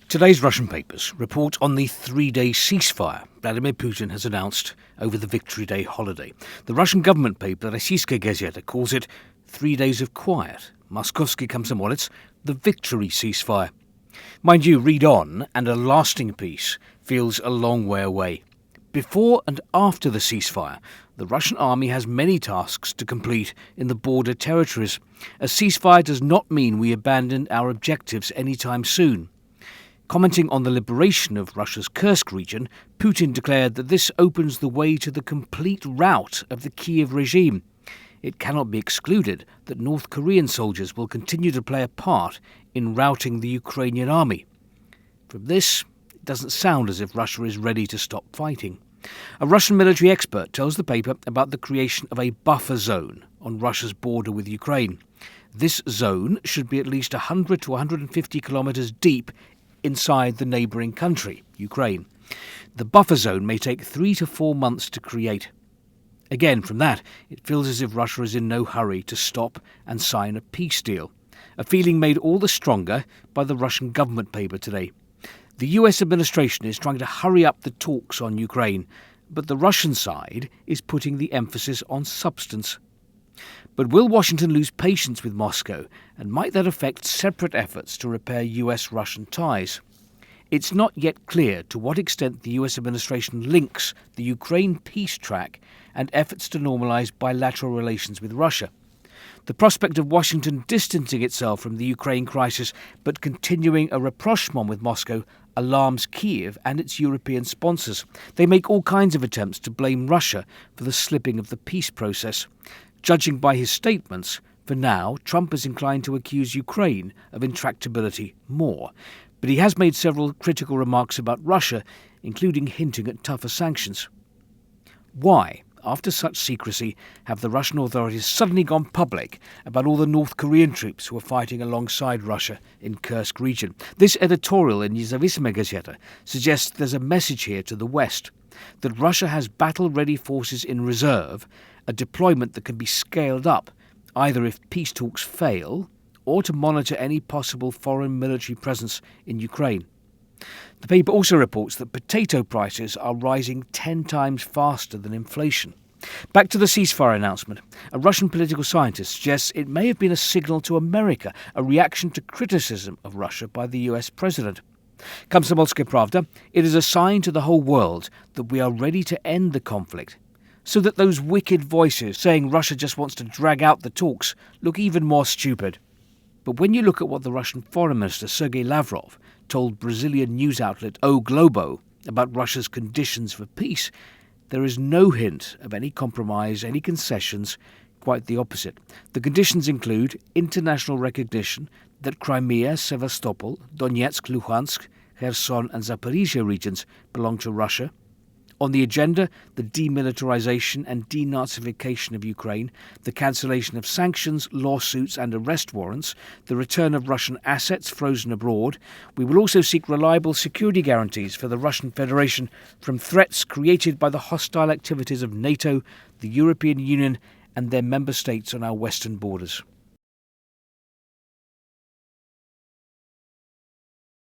Today's Russian papers report on the three-day ceasefire Vladimir Putin has announced over the Victory Day holiday. The Russian government paper Российская газета calls it 3 days of quiet. Moskovsky Komsomolets, the victory ceasefire. Mind you, read on, and a lasting peace feels a long way away. Before and after the ceasefire, the Russian army has many tasks to complete in the border territories. A ceasefire does not mean we abandon our objectives anytime soon. Commenting on the liberation of Russia's Kursk region, Putin declared that this opens the way to the complete rout of the Kiev regime. It cannot be excluded that North Korean soldiers will continue to play a part in routing the Ukrainian army. From this, it doesn't sound as if Russia is ready to stop fighting. A Russian military expert tells the paper about the creation of a buffer zone on Russia's border with Ukraine. This zone should be at least 100 to 150 kilometres deep inside the neighbouring country, Ukraine. The buffer zone may take 3 to 4 months to create. Again, from that, it feels as if Russia is in no hurry to stop and sign a peace deal, a feeling made all the stronger by the Russian government paper today. The US administration is trying to hurry up the talks on Ukraine, but the Russian side is putting the emphasis on substance. But will Washington lose patience with Moscow, and might that affect separate efforts to repair US-Russian ties? It's not yet clear to what extent the US administration links the Ukraine peace track and efforts to normalise bilateral relations with Russia. The prospect of Washington distancing itself from the Ukraine crisis but continuing a rapprochement with Moscow alarms Kiev and its European sponsors. They make all kinds of attempts to blame Russia for the slipping of the peace process. Judging by his statements, for now, Trump is inclined to accuse Ukraine of intractability more. But he has made several critical remarks about Russia, including hinting at tougher sanctions. Why, after such secrecy, have the Russian authorities suddenly gone public about all the North Korean troops who are fighting alongside Russia in Kursk region? This editorial in Nezavismaya Gazeta suggests there's a message here to the West, that Russia has battle-ready forces in reserve, a deployment that can be scaled up, either if peace talks fail or to monitor any possible foreign military presence in Ukraine. The paper also reports that potato prices are rising 10 times faster than inflation. Back to the ceasefire announcement. A Russian political scientist suggests it may have been a signal to America, a reaction to criticism of Russia by the US president. Komsomolskaya Pravda, it is a sign to the whole world that we are ready to end the conflict, so that those wicked voices saying Russia just wants to drag out the talks look even more stupid. But when you look at what the Russian Foreign Minister Sergei Lavrov told Brazilian news outlet O Globo about Russia's conditions for peace, there is no hint of any compromise, any concessions, quite the opposite. The conditions include international recognition that Crimea, Sevastopol, Donetsk, Luhansk, Kherson and Zaporizhia regions belong to Russia. On the agenda, the demilitarization and denazification of Ukraine, the cancellation of sanctions, lawsuits and arrest warrants, the return of Russian assets frozen abroad. We will also seek reliable security guarantees for the Russian Federation from threats created by the hostile activities of NATO, the European Union and their member states on our western borders.